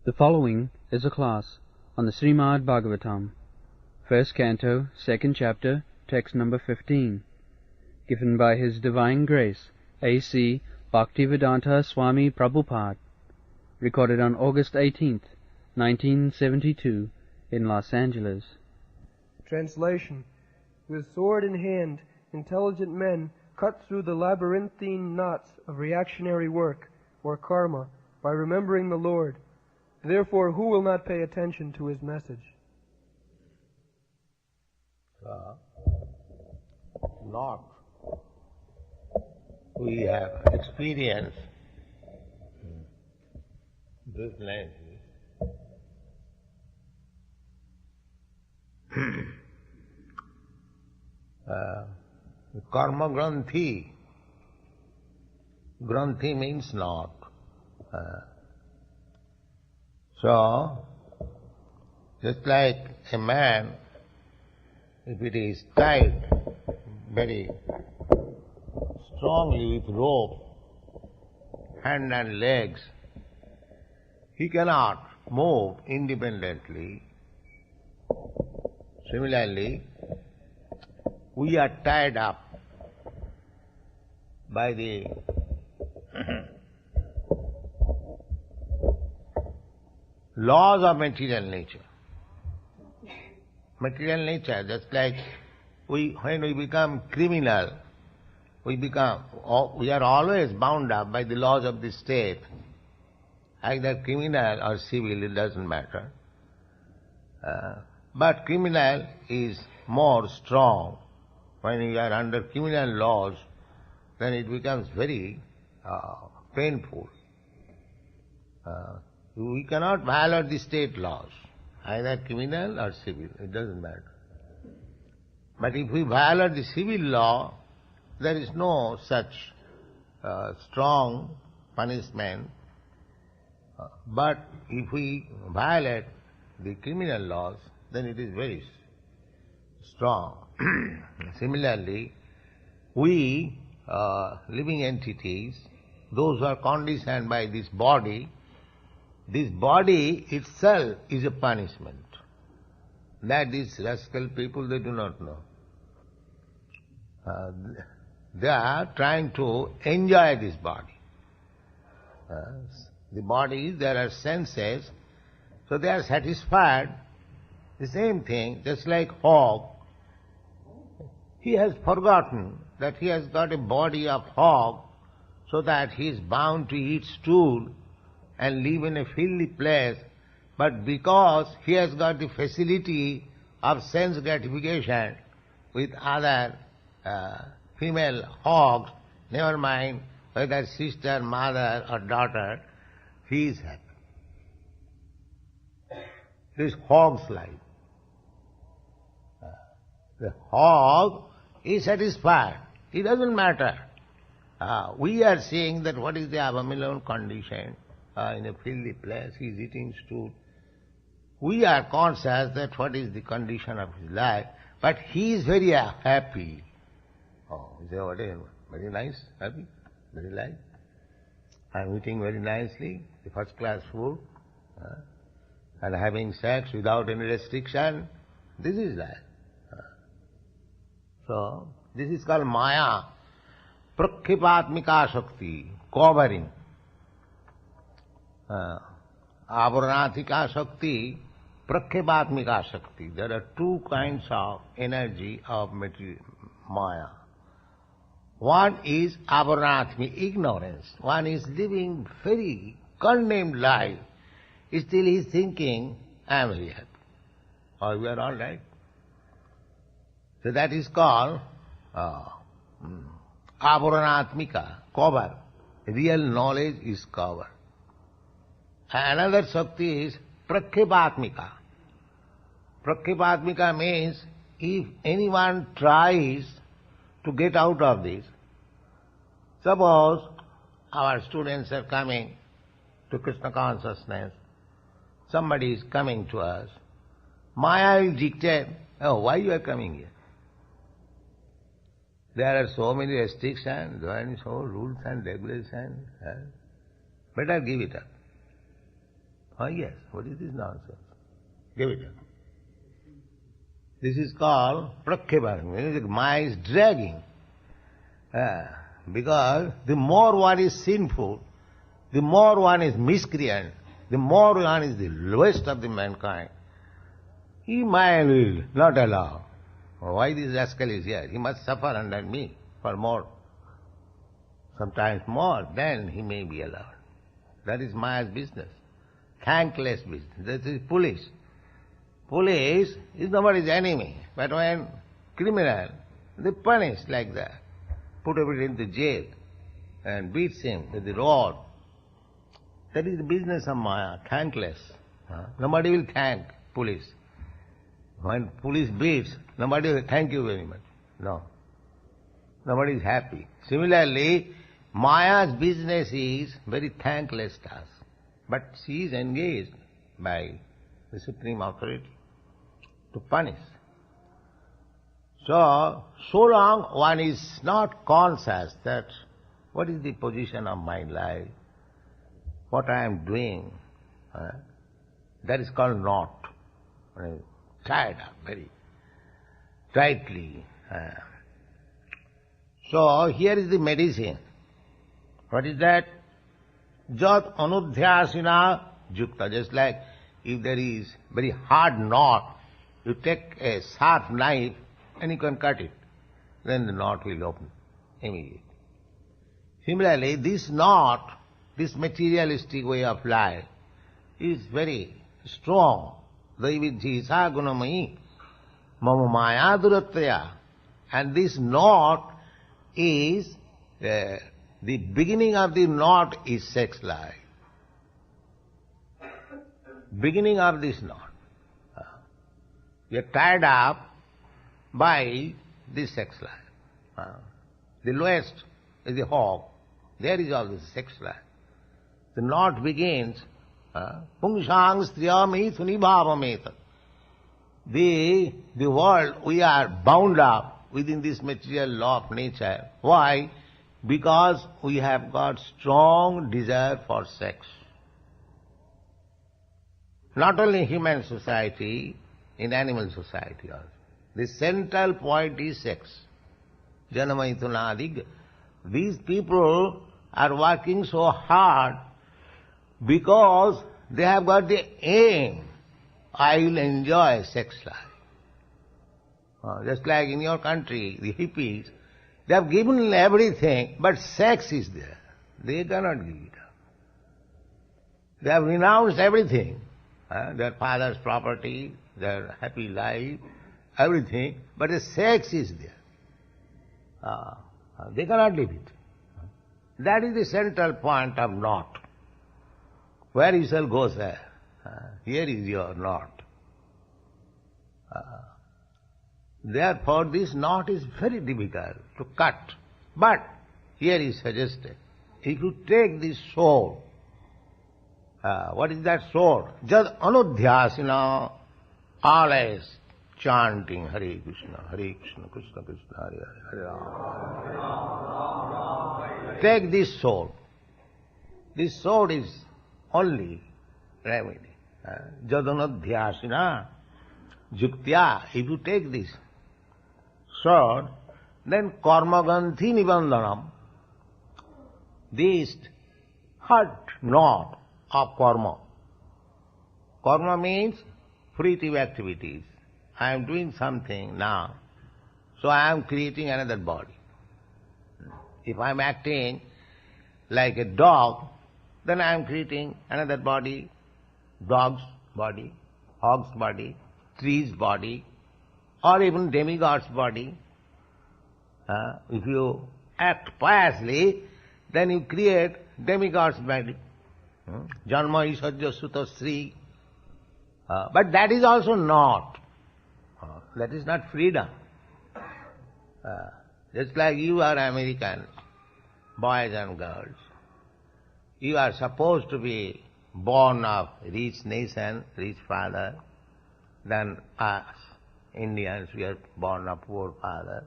The following is a class on the Srimad Bhagavatam, first canto, second chapter, text number 15, given by His Divine Grace, A.C. Bhaktivedanta Swami Prabhupada, recorded on August 18th, 1972, in Los Angeles. Translation. With sword in hand, intelligent men cut through the labyrinthine knots of reactionary work, or karma, by remembering the Lord. Therefore, who will not pay attention to his message? Not. We have experienced this language. Karma Granthi. Granthi means knot. So, just like a man, if it is tied very strongly with rope, hand and legs, he cannot move independently. Similarly, we are tied up by the laws of material nature. Material nature, just like when we become criminal, we are always bound up by the laws of the state. Either criminal or civil, it doesn't matter. But criminal is more strong. When you are under criminal laws, then it becomes very painful. We cannot violate the state laws, either criminal or civil, it doesn't matter. But if we violate the civil law, there is no such strong punishment. But if we violate the criminal laws, then it is very strong. Similarly, we, living entities, those who are conditioned by this body itself is a punishment. That these rascal people, they do not know. They are trying to enjoy this body. The body, there are senses, so they are satisfied. The same thing, just like hog. He has forgotten that he has got a body of hog, so that he is bound to eat stool and live in a filthy place, but because he has got the facility of sense gratification with other female hogs, never mind whether sister, mother or daughter, he is happy. This hog's life. The hog is satisfied. It doesn't matter. We are seeing that what is the abominable condition in a filthy place, he is eating stool. We are conscious that what is the condition of his life, but he is very happy. Oh, he says, what is very nice, happy, very nice. I am eating very nicely, the first class food, and having sex without any restriction. This is life. So, this is called Maya, Prakhipatmika Shakti, covering. Avaranathika Shakti, Prakhipatmika Shakti. There are two kinds of energy of Maya. One is Avaranatmi, ignorance. One is living very condemned life. Still he is thinking, I am very happy. Or we are all right. So that is called Avaranatmika, cover. Real knowledge is cover. Another Shakti is Prakhipatmika. Prakhipatmika means if anyone tries to get out of this, suppose our students are coming to Krishna consciousness, somebody is coming to us, Maya will dictate, oh, why you are coming here? There are so many restrictions, there are so rules and regulations. Better give it up. Oh yes, what is this nonsense? Give it up. This is called prakhepan. Maya is dragging. Because the more one is sinful, the more one is miscreant, the more one is the lowest of the mankind, Maya will not allow. Why this rascal is here? He must suffer under me for more, sometimes more, then he may be allowed. That is Maya's business. Thankless business. That is police. Police is nobody's enemy. But when criminal, they punish like that. Put everybody into jail and beats him with the rod. That is the business of Maya, thankless. Nobody will thank police. When police beats, nobody will thank you very much. No. Nobody is happy. Similarly, Maya's business is very thankless task. But she is engaged by the supreme authority to punish. So long one is not conscious that what is the position of my life, what I am doing, that is called not. Tied up very tightly. So here is the medicine. What is that? Jat anudhyasina jukta. Just like if there is very hard knot, you take a sharp knife and you can cut it. Then the knot will open immediately. Similarly, this knot, this materialistic way of life is very strong. Daividjisa gunamayi mama maya durattaya. And this knot is, the beginning of the knot is sex life. Beginning of this knot. We are tied up by this sex life. The lowest is the hog. There is all this sex life. The knot begins, pungsang striyami sunibhavameta. The world, we are bound up within this material law of nature. Why? Because we have got strong desire for sex. Not only in human society, in animal society also. The central point is sex. Janamaitunadig. These people are working so hard because they have got the aim, I will enjoy sex life. Just like in your country, the hippies, they have given everything, but sex is there. They cannot give it up. They have renounced everything, their father's property, their happy life, everything, but the sex is there. They cannot leave it. That is the central point of knot. Where you shall go, sir? Here is your knot. Therefore, this knot is very difficult to cut. But here is suggested, if you take this sword, what is that sword? Jad anudhyasina, always chanting Hare Krishna, Krishna Krishna, Hare Hare, Hare Rama. Take this sword. This sword is only remedy. Jad anudhyasina, juktya. If you take this sword, then karmaganthi nibandhanam, this hard knot of karma. Karma means fruitive activities. I am doing something now, so I am creating another body. If I am acting like a dog, then I am creating another body, dog's body, hog's body, tree's body, or even demigod's body. If you act piously, then you create demigod's body. Janma Ishajya Sutta Sri. But that is also not. That is not freedom. Just like you are American, boys and girls. You are supposed to be born of rich nation, rich father. Then us, Indians, we are born of poor father.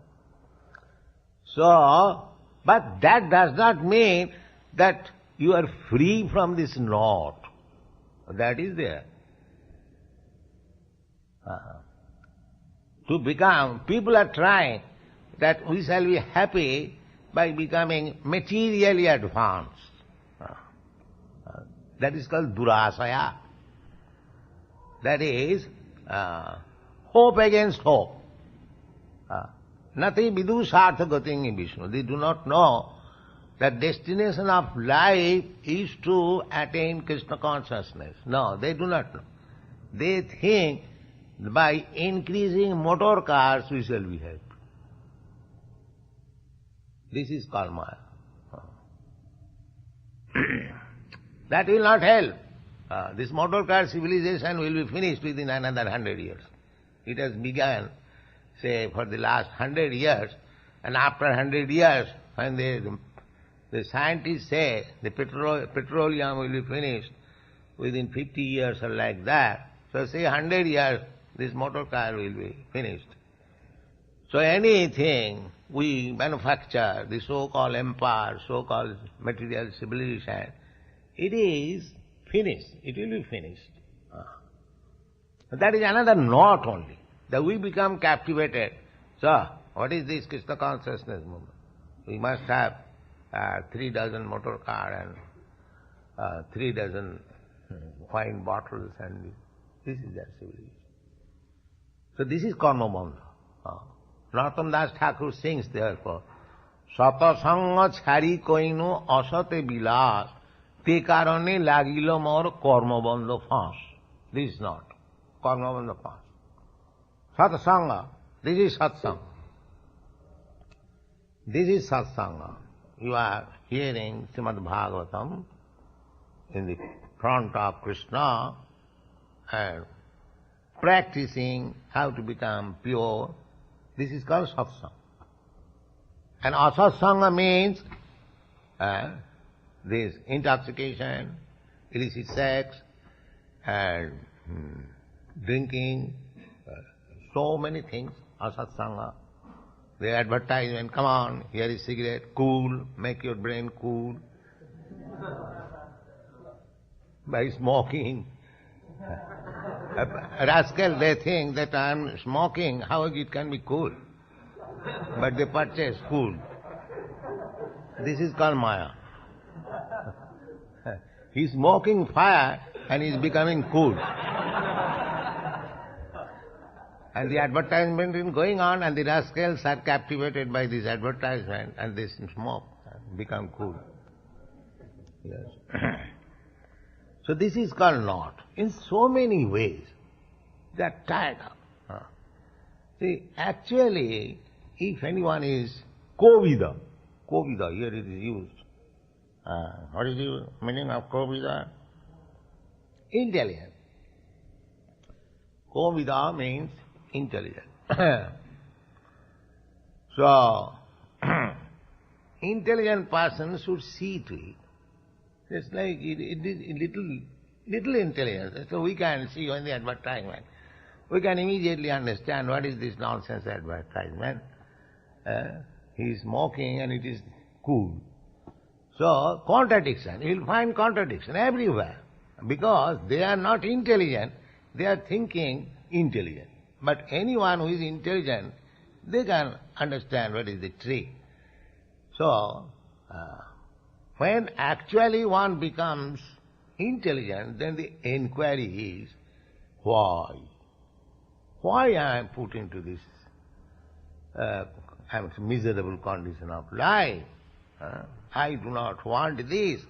So, but that does not mean that you are free from this knot. That is there. To become, people are trying that we shall be happy by becoming materially advanced. That is called durasaya. That is hope against hope. Nothing vidusartha gating in Vishnu. They do not know that destination of life is to attain Krishna consciousness. No, they do not know. They think by increasing motor cars we shall be happy. This is called Maya. That will not help. This motor car civilization will be finished within another 100 years. It has begun, say, for the last 100 years, and after 100 years, when the scientists say the petroleum will be finished within 50 years or like that, so say 100 years, this motor car will be finished. So anything we manufacture, the so-called empire, so-called material civilization, it is finished. It will be finished. That is another knot only, that we become captivated. So, what is this Krishna consciousness movement? We must have 3 dozen motor car and 3 dozen wine bottles, and this is their civilization. So this is karma bandha. Narottam Das Thakur sings therefore, Sata sanga chhari koinu asate bilas, te karane lagilo mor karma bandha fas. This is not. Karma bandha fas. Sata sanga. This is satsanga. This is satsanga. You are hearing Srimad Bhagavatam in the front of Krishna and practicing how to become pure. This is called satsanga. And asatsanga means this intoxication, illicit sex, and drinking, so many things, asatsanga. The advertisement, come on, here is cigarette, cool, make your brain cool. By smoking. Rascal, they think that I am smoking, how it can be cool? But they purchase food. This is called Maya. He is smoking fire and he is becoming cool. And the advertisement is going on and the rascals are captivated by this advertisement and they smoke and become cool. Yes. So this is called knot. In so many ways, they are tied up. See, actually, if anyone is kovida, here it is used. What is the meaning of kovida? Intelligent. Kovida means intelligent. So, intelligent person should see to it. It's like it is little intelligence. So we can see on the advertisement. We can immediately understand what is this nonsense advertisement. He is smoking and it is cool. So, contradiction. You will find contradiction everywhere. Because they are not intelligent, they are thinking intelligent. But anyone who is intelligent, they can understand what is the trick. So, when actually one becomes intelligent, then the inquiry is, why? Why I am put into this miserable condition of life? I do not want this,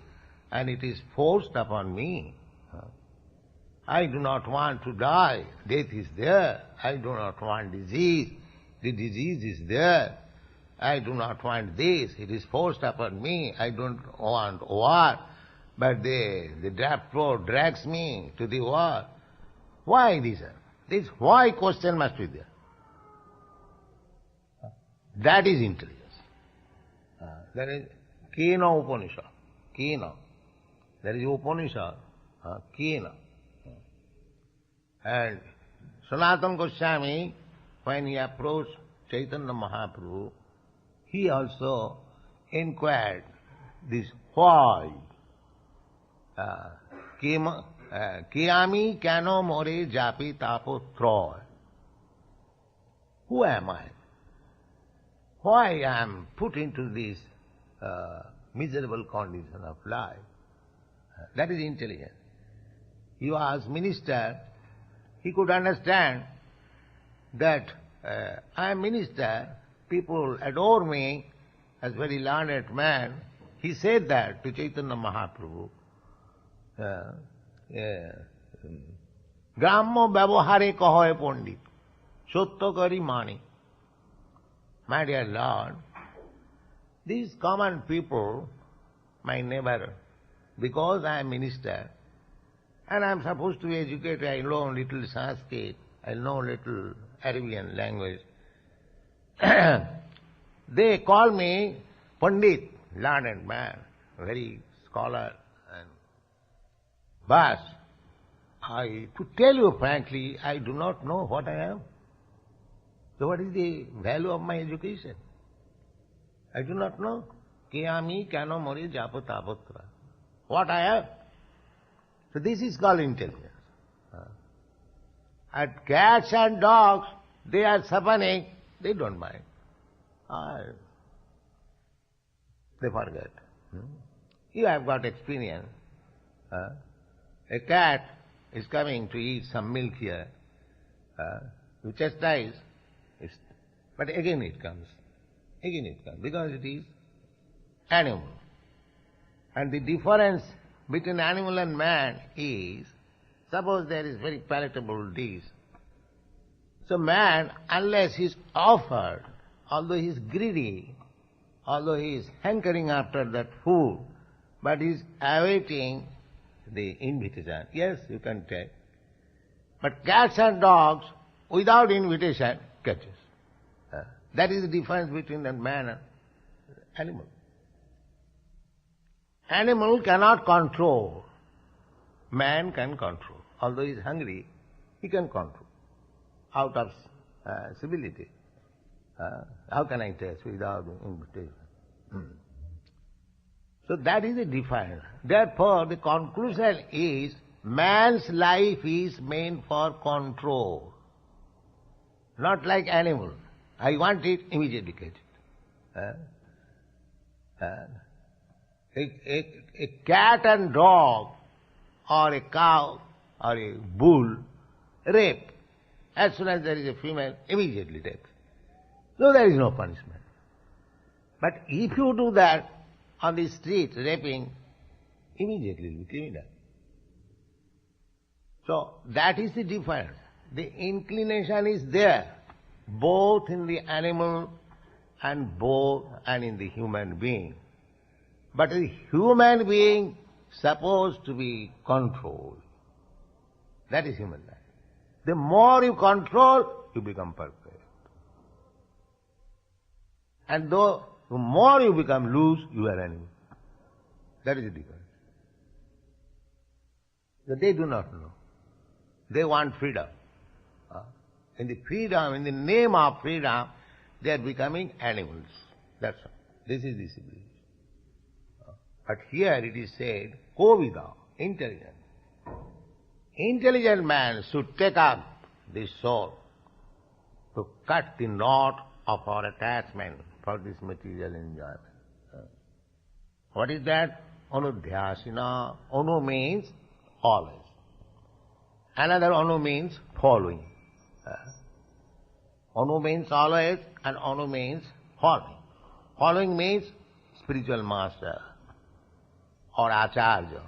and it is forced upon me. I do not want to die. Death is there. I do not want disease. The disease is there. I do not want this. It is forced upon me. I don't want war. But the draft floor drags me to the war. Why this? This why question must be there. That is intelligence. That is Kena Upanishad. Kena. That is Upanishad. Kena. And Sanatana Goswami, when he approached Chaitanya Mahaprabhu, he also inquired this why. Kiyami kano more japi tapo troy. Who am I? Why I am put into this miserable condition of life? That is intelligence. He was minister, he could understand that I am minister, people adore me as very learned man. He said that to Chaitanya Mahaprabhu. Grammo ব্যবহারে কহয় পণ্ডিত, সত্য করি মানি. My dear Lord, these common people, my neighbor, because I am minister, and I am supposed to be educated, I know little Sanskrit, I know little Arabian language. They call me Pandit, learned man, very scholar. But to tell you frankly, I do not know what I am. So what is the value of my education? I do not know. Kiyami kano mori japo tapotra. What I am. So this is called intelligence. And cats and dogs, they are suffering, they don't mind. They forget. You have got experience. A cat is coming to eat some milk here. You chastise, but again it comes. Again it comes, because it is animal. And the difference between animal and man is, suppose there is very palatable dish. So man, unless he is offered, although he is greedy, although he is hankering after that food, but he is awaiting the invitation. Yes, you can take. But cats and dogs, without invitation, catches. That is the difference between the man and animal. Animal cannot control. Man can control. Although he is hungry, he can control. Out of civility. How can I taste without invitation? So that is the difference. Therefore, the conclusion is, man's life is meant for control. Not like animal. I want it, immediately get it. A cat and dog, or a cow, or a bull, rape. As soon as there is a female, immediately death. So there is no punishment. But if you do that on the street, raping, immediately you will be criminal. So that is the difference. The inclination is there, both in the animal and in the human being. But the human being supposed to be controlled. That is human life. The more you control, you become perfect. And the more you become loose, you are animal. That is the difference. So they do not know. They want freedom. In the freedom, in the name of freedom, they are becoming animals. That's all. This is the civilization. But here it is said, Kovida, intelligent. Intelligent man should take up this soul to cut the knot of our attachment for this material enjoyment. What is that? Anudhyasina. Anu means always. Another anu means following. Anu means always, and anu means following. Following means spiritual master or acharya.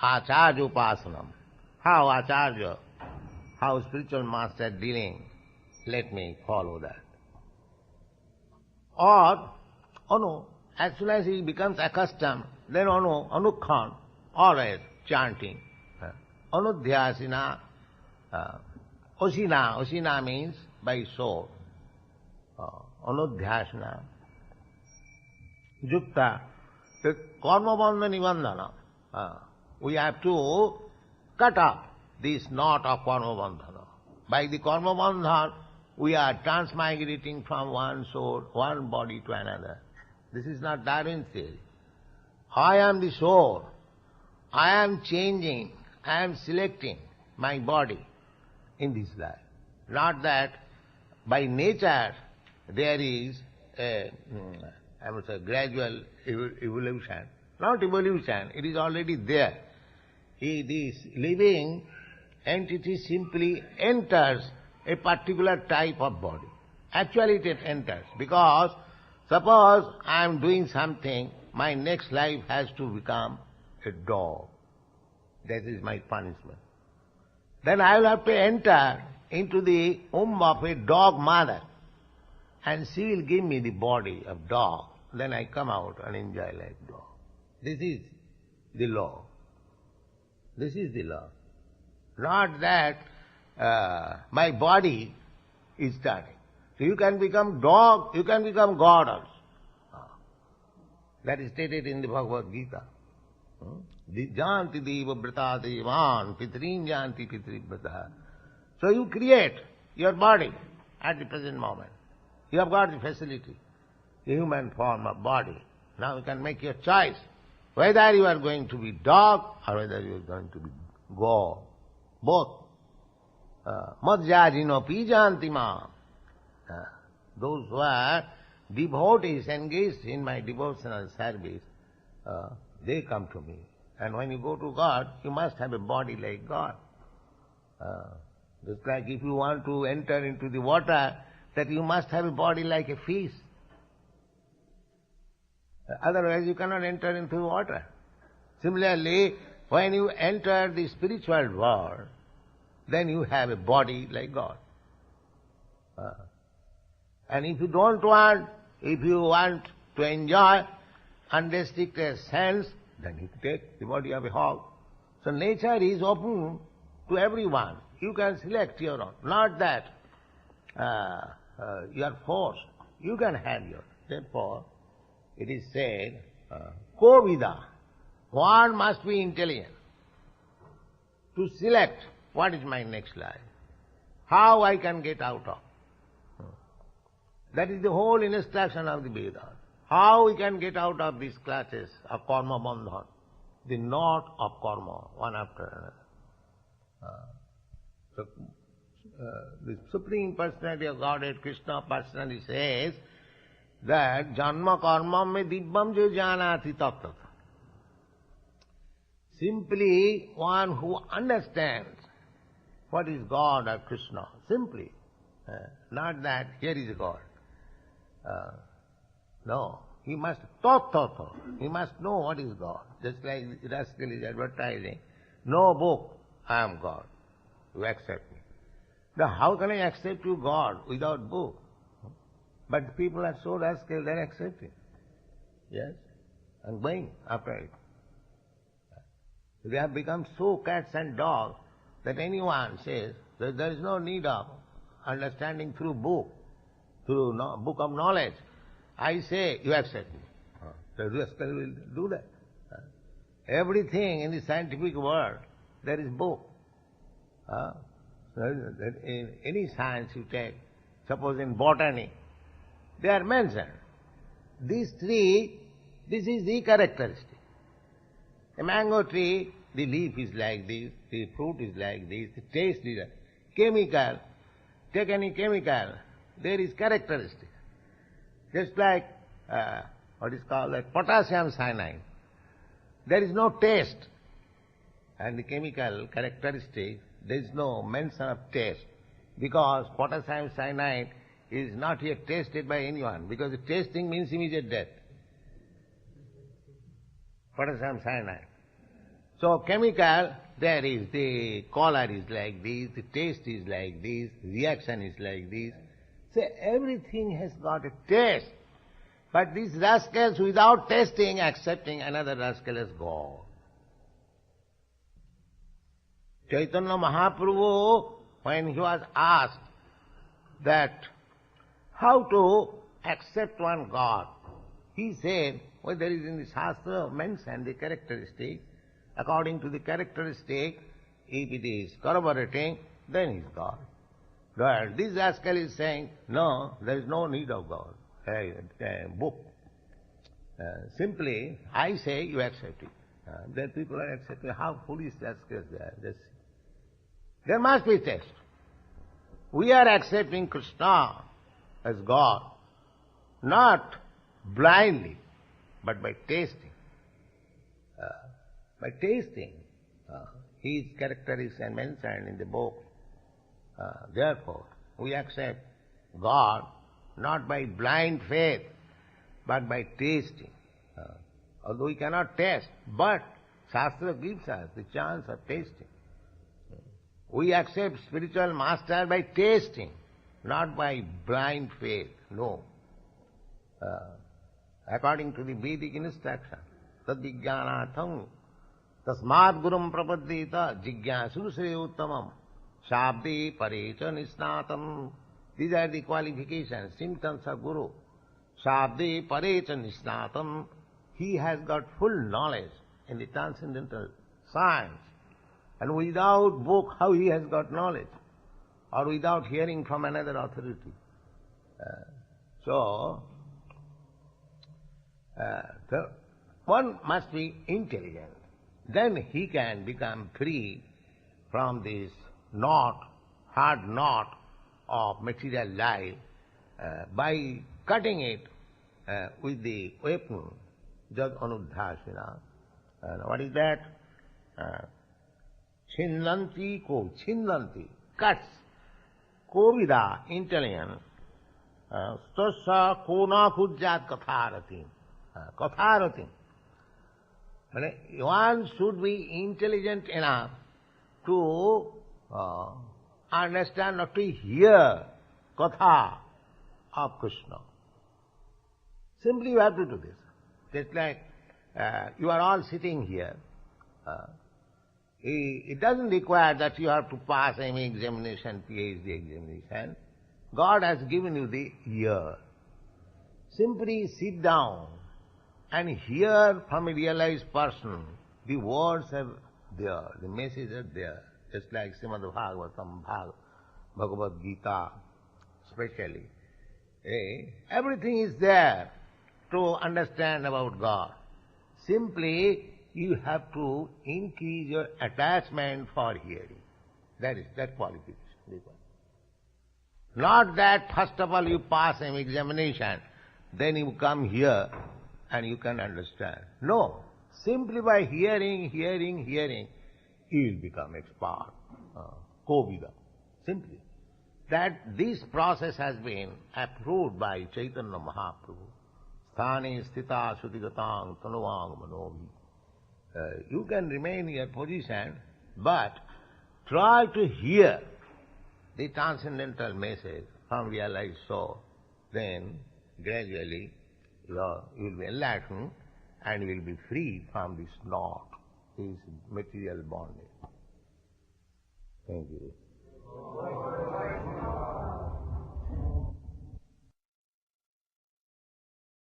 Acharya upasanam. How acharya, how spiritual master dealing, let me follow that. Or anu, as soon as he becomes accustomed, then anukhan, always chanting. Anudhyasina, osina means by soul. Anudhyasina, yukta, karma bandha nibandhana. We have to cut off this knot of karma bandhana. By the karma bandhana, we are transmigrating from one soul, one body to another. This is not Darwin's theory. I am the soul. I am changing. I am selecting my body in this life. Not that by nature there is a, I would say, gradual evolution. Not evolution, it is already there. This living entity simply enters a particular type of body. Actually it enters, because suppose I am doing something, my next life has to become a dog. That is my punishment. Then I will have to enter into the womb of a dog mother, and she will give me the body of dog. Then I come out and enjoy like dog. This is the law. This is the law. Not that my body is starting. So you can become dog, you can become God also. That is stated in the Bhagavad Gita. Janti deva brata devan, pitrin janti pitri brata. So you create your body at the present moment. You have got the facility, the human form of body. Now you can make your choice, whether you are going to be dog or whether you are going to be God. Both. Madhyajino pijanti ma. Those who are devotees engaged in my devotional service, they come to me. And when you go to God, you must have a body like God. Just like if you want to enter into the water, that you must have a body like a fish. Otherwise you cannot enter into the water. Similarly, when you enter the spiritual world, then you have a body like God. And if you don't want, if you want to enjoy unrestricted sense, then you take the body of a hog. So nature is open to everyone. You can select your own. Not that you are forced. You can have yours. Therefore, it is said, Kovida, one must be intelligent to select what is my next life, how I can get out of. That is the whole instruction of the Vedas. How we can get out of these clutches of karma bandhan, the knot of karma, one after another. The Supreme Personality of Godhead, Krishna personally says that janma karma me dibbam jo janati tattva. Simply one who understands what is God or Krishna, simply, not that here is God. No, he must he must know what is God. Just like Rascal is advertising, no book, I am God. You accept me. Now how can I accept you God without book? But people are so rascal, they are accepting. Yes, and going after it. They have become so cats and dogs that anyone says that there is no need of understanding through book, through book of knowledge. I say, you accept me. The rascal will do that. Everything in the scientific world, there is book. In any science you take, suppose in botany, they are mentioned. These three, this is the characteristic. A mango tree, the leaf is like this, the fruit is like this, the taste is like chemical. Take any chemical, there is characteristic. Just like what is called like potassium cyanide. There is no taste. And the chemical characteristic, there is no mention of taste. Because potassium cyanide is not yet tasted by anyone. Because the tasting means immediate death. Potassium cyanide. So chemical, there is, the color is like this, the taste is like this, reaction is like this. So everything has got a taste. But these rascals, without tasting, accepting another rascal as God. Chaitanya Mahaprabhu, when he was asked that how to accept one God, he said, well, there is in the Shastra mentioned the characteristic. According to the characteristic, if it is corroborating, then he is God. But this rascal is saying, no, there is no need of God, book. Simply, I say, you accept it. Then people are accepting how foolish that case they are. Just there must be test. We are accepting Krishna as God, not blindly, but by tasting. By tasting, his characteristics are mentioned in the book. Therefore, we accept God not by blind faith, but by tasting. Although we cannot taste, but Shastra gives us the chance of tasting. We accept spiritual master by tasting, not by blind faith. No. According to the Vedic instruction, tad vijnanatham tasmad gurum prapaddita jigyasu shreyuttamam shabde parecha nisnatam. These are the qualifications, symptoms of Guru. Shabde parecha nisnatam. He has got full knowledge in the transcendental science. And without book, how he has got knowledge? Or without hearing from another authority? So one must be intelligent. Then he can become free from this hard knot of material life by cutting it with the weapon, Jad Anuddhasina. And what is that? Chindanti, cuts. Kovida, intelligent. Stasa kona kujjat katharatim. Katharatim. One should be intelligent enough to understand or to hear katha of Krishna. Simply you have to do this. Just like you are all sitting here. It doesn't require that you have to pass any examination, PhD examination. God has given you the ear. Simply sit down and hear from a realized person. The words are there, the messages are there. Just like Srimad Bhagavatam, Bhagavad Gita, especially. Everything is there to understand about God. Simply, you have to increase your attachment for hearing. That qualification. Not that first of all you pass an examination, then you come here and you can understand. No. Simply by hearing, you will become expert. Kovida. Simply. That this process has been approved by Chaitanya Mahaprabhu. Sthane sthita sutigatang tanuvang manovi. You can remain in your position, but try to hear the transcendental message from realized soul. Then gradually you will be enlightened and you will be free from this knot, this material bondage. Thank you.